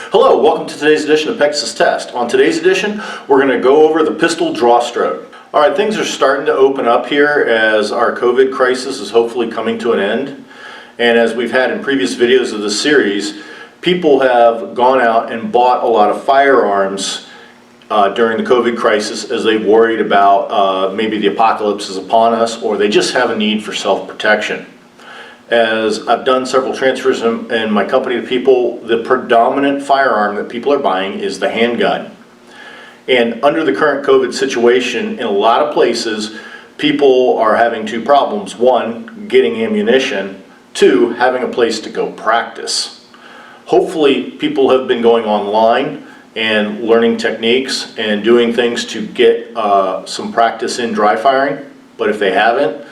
Hello, welcome to today's edition of Pegasus Test. On today's edition, we're going to go over the pistol drawstroke. Alright, things are starting to open up here as our COVID crisis is hopefully coming to an end. And as we've had in previous videos of this series, people have gone out and bought a lot of firearms during the COVID crisis as they've worried about maybe the apocalypse is upon us, or they just have a need for self-protection. As I've done several transfers in my company to people, the predominant firearm that people are buying is the handgun. And under the current COVID situation, in a lot of places, people are having two problems. One, getting ammunition. Two, having a place to go practice. Hopefully, people have been going online and learning techniques and doing things to get some practice in dry firing. But if they haven't,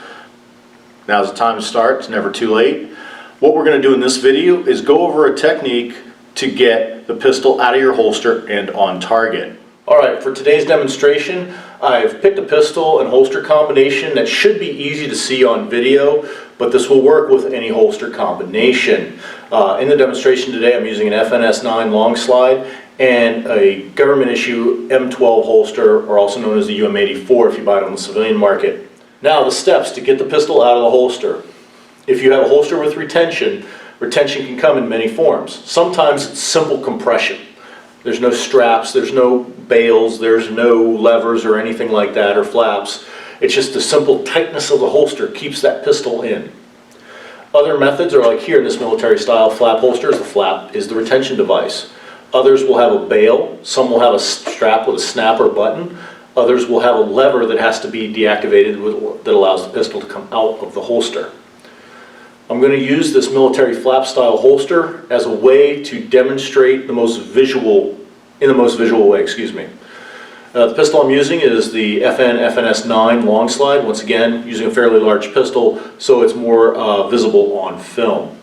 now's the time to start. It's never too late. What we're going to do in this video is go over a technique to get the pistol out of your holster and on target. Alright, for today's demonstration, I've picked a pistol and holster combination that should be easy to see on video, but this will work with any holster combination. In the demonstration today, I'm using an FNS9 long slide and a government issue M12 holster, or also known as the UM84 if you buy it on the civilian market. Now the steps to get the pistol out of the holster. If you have a holster with retention, retention can come in many forms. Sometimes it's simple compression. There's no straps, there's no bails, there's no levers or anything like that, or flaps. It's just the simple tightness of the holster keeps that pistol in. Other methods are like here in this military style flap holsters. The flap is the retention device. Others will have a bail, some will have a strap with a snap or button. Others will have a lever that has to be deactivated that allows the pistol to come out of the holster. I'm going to use this military flap style holster as a way to demonstrate in the most visual way. The pistol I'm using is the FNS9 long slide. Once again, using a fairly large pistol, so it's more visible on film.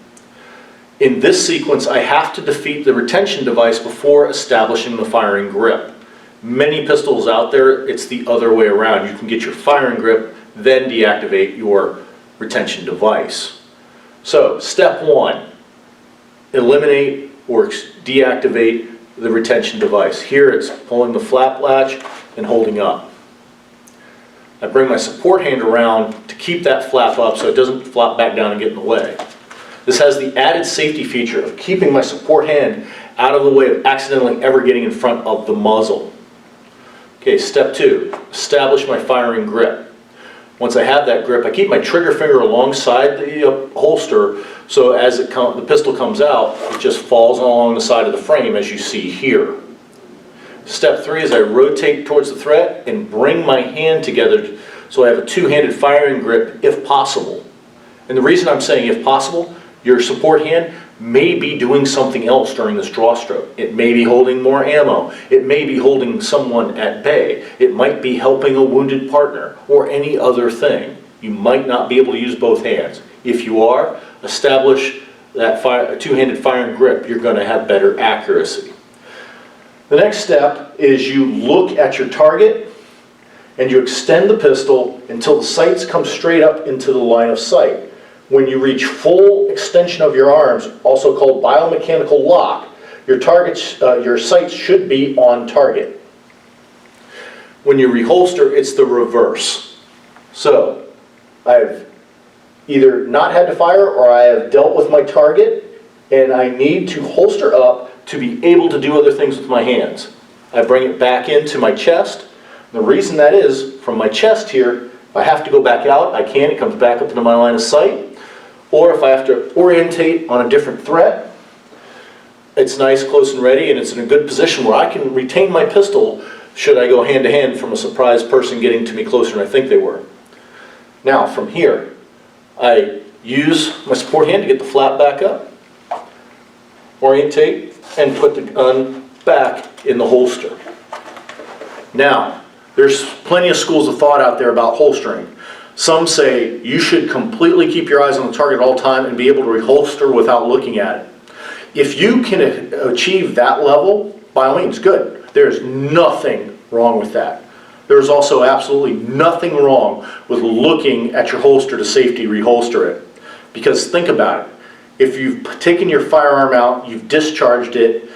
In this sequence, I have to defeat the retention device before establishing the firing grip. Many pistols out there, it's the other way around. You can get your firing grip, then deactivate your retention device. So, step one, eliminate or deactivate the retention device. Here it's pulling the flap latch and holding up. I bring my support hand around to keep that flap up so it doesn't flop back down and get in the way. This has the added safety feature of keeping my support hand out of the way of accidentally ever getting in front of the muzzle. Okay, step two, establish my firing grip. Once I have that grip, I keep my trigger finger alongside the holster, so as the pistol comes out, it just falls along the side of the frame as you see here. Step three is I rotate towards the threat and bring my hand together so I have a two-handed firing grip if possible. And the reason I'm saying if possible, your support hand may be doing something else during this drawstroke. It may be holding more ammo. It may be holding someone at bay. It might be helping a wounded partner or any other thing. You might not be able to use both hands. If you are, establish that two-handed firing grip. You're going to have better accuracy. The next step is you look at your target and you extend the pistol until the sights come straight up into the line of sight. When you reach full extension of your arms, also called biomechanical lock, your sights should be on target. When you reholster, it's the reverse. So, I've either not had to fire or I have dealt with my target and I need to holster up to be able to do other things with my hands. I bring it back into my chest. The reason that is, from my chest here, if I have to go back out, I can. It comes back up into my line of sight. Or if I have to orientate on a different threat, it's nice, close and ready, and it's in a good position where I can retain my pistol should I go hand to hand from a surprised person getting to me closer than I think they were. Now, from here, I use my support hand to get the flap back up, orientate, and put the gun back in the holster. Now, there's plenty of schools of thought out there about holstering. Some say you should completely keep your eyes on the target all the time and be able to reholster without looking at it. If you can achieve that level, by all means, good. There's nothing wrong with that. There's also absolutely nothing wrong with looking at your holster to safety reholster it. Because think about it. If you've taken your firearm out, you've discharged it,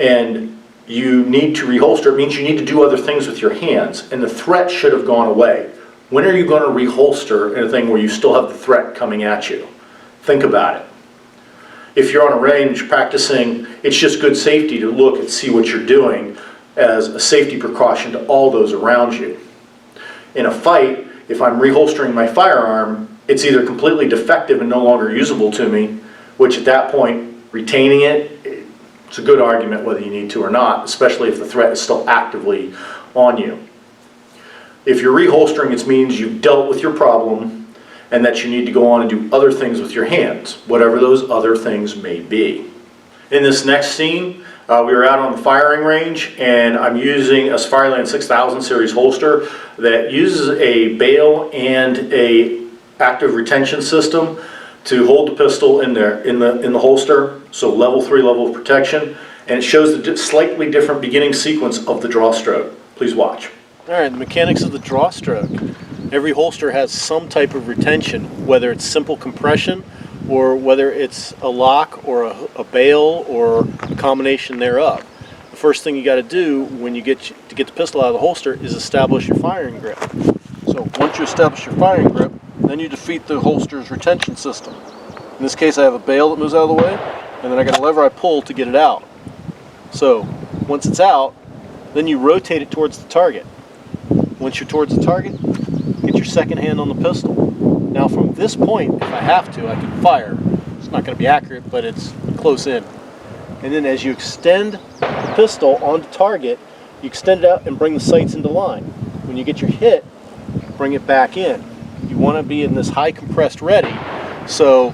and you need to reholster, it means you need to do other things with your hands, and the threat should have gone away. When are you going to reholster in a thing where you still have the threat coming at you? Think about it. If you're on a range practicing, it's just good safety to look and see what you're doing as a safety precaution to all those around you. In a fight, if I'm reholstering my firearm, it's either completely defective and no longer usable to me, which at that point, retaining it, it's a good argument whether you need to or not, especially if the threat is still actively on you. If you're reholstering, it means you've dealt with your problem and that you need to go on and do other things with your hands, whatever those other things may be. In this next scene, we were out on the firing range, and I'm using a Fireland 6000 series holster that uses a bail and a active retention system to hold the pistol in there in the holster, so level 3 level of protection, and it shows the slightly different beginning sequence of the drawstroke. Please watch. All right, the mechanics of the drawstroke. Every holster has some type of retention, whether it's simple compression or whether it's a lock or a bail or a combination thereof. The first thing you got to do when you get the pistol out of the holster is establish your firing grip. So once you establish your firing grip, then you defeat the holster's retention system. In this case, I have a bail that moves out of the way, and then I got a lever I pull to get it out. So once it's out, then you rotate it towards the target. Once you're towards the target, get your second hand on the pistol. Now from this point, if I have to, I can fire. It's not going to be accurate, but it's close in. And then as you extend the pistol onto target, you extend it out and bring the sights into line. When you get your hit, bring it back in. You want to be in this high compressed ready so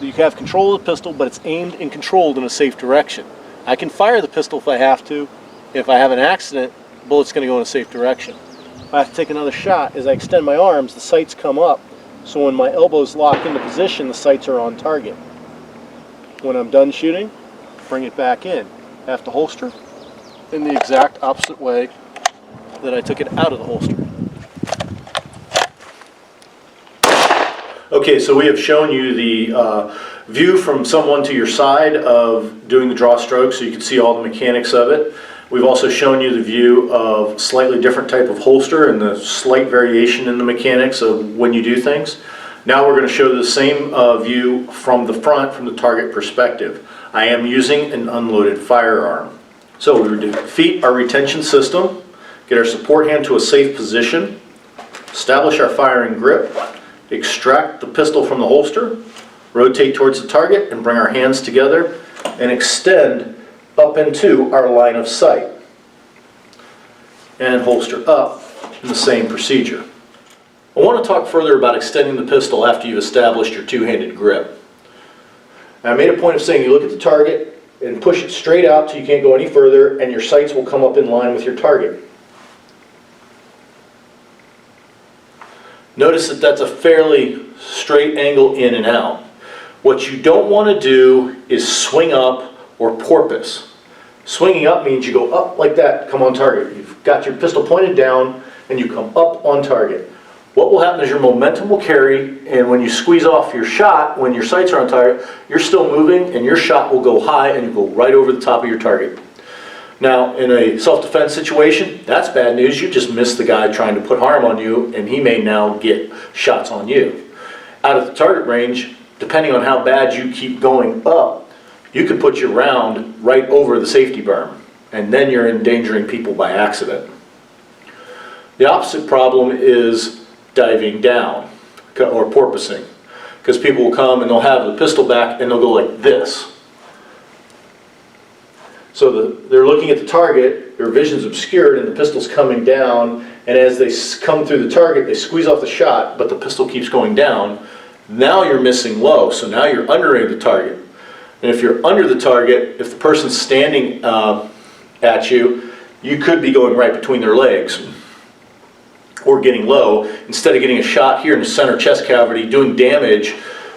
you have control of the pistol, but it's aimed and controlled in a safe direction. I can fire the pistol if I have to. If I have an accident, the bullet's going to go in a safe direction. If I have to take another shot, as I extend my arms, the sights come up, so when my elbows lock into position, the sights are on target. When I'm done shooting, bring it back in. I have to holster in the exact opposite way that I took it out of the holster. Okay, so we have shown you the view from someone to your side of doing the drawstroke, so you can see all the mechanics of it. We've also shown you the view of slightly different type of holster and the slight variation in the mechanics of when you do things. Now we're going to show the same view from the front, from the target perspective. I am using an unloaded firearm. So we would defeat our retention system, get our support hand to a safe position, establish our firing grip, extract the pistol from the holster, rotate towards the target, and bring our hands together and extend up into our line of sight. And holster up in the same procedure. I want to talk further about extending the pistol after you've established your two-handed grip. I made a point of saying you look at the target and push it straight out till you can't go any further, and your sights will come up in line with your target. Notice that that's a fairly straight angle in and out. What you don't want to do is swing up or porpoise. Swinging up means you go up like that, come on target. You've got your pistol pointed down and you come up on target. What will happen is your momentum will carry, and when you squeeze off your shot, when your sights are on target, you're still moving and your shot will go high and you go right over the top of your target. Now, in a self-defense situation, that's bad news. You just missed the guy trying to put harm on you, and he may now get shots on you. Out of the target range, depending on how bad you keep going up, you could put your round right over the safety berm, and then you're endangering people by accident. The opposite problem is diving down, or porpoising, because people will come and they'll have the pistol back and they'll go like this. So they're looking at the target, their vision's obscured, and the pistol's coming down, and as they come through the target, they squeeze off the shot, but the pistol keeps going down. Now you're missing low, so now you're undering the target. And if you're under the target, if the person's standing at you, you could be going right between their legs or getting low, instead of getting a shot here in the center chest cavity, doing damage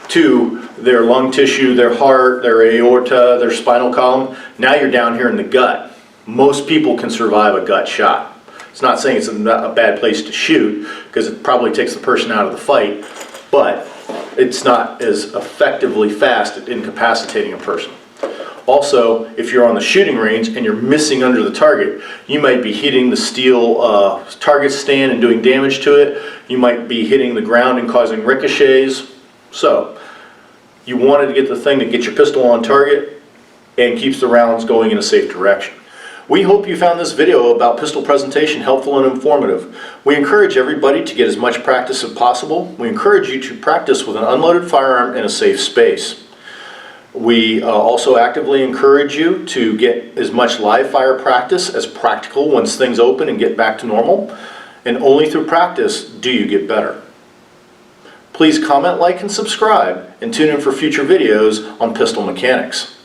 to their lung tissue, their heart, their aorta, their spinal column. Now you're down here in the gut. Most people can survive a gut shot. It's not saying it's a bad place to shoot, because it probably takes the person out of the fight, but it's not as effectively fast at incapacitating a person. Also, if you're on the shooting range and you're missing under the target, you might be hitting the steel target stand and doing damage to it. You might be hitting the ground and causing ricochets. So, you wanted to get the thing that gets your pistol on target and keeps the rounds going in a safe direction. We hope you found this video about pistol presentation helpful and informative. We encourage everybody to get as much practice as possible. We encourage you to practice with an unloaded firearm in a safe space. We also actively encourage you to get as much live fire practice as practical once things open and get back to normal. And only through practice do you get better. Please comment, like, and subscribe, and tune in for future videos on pistol mechanics.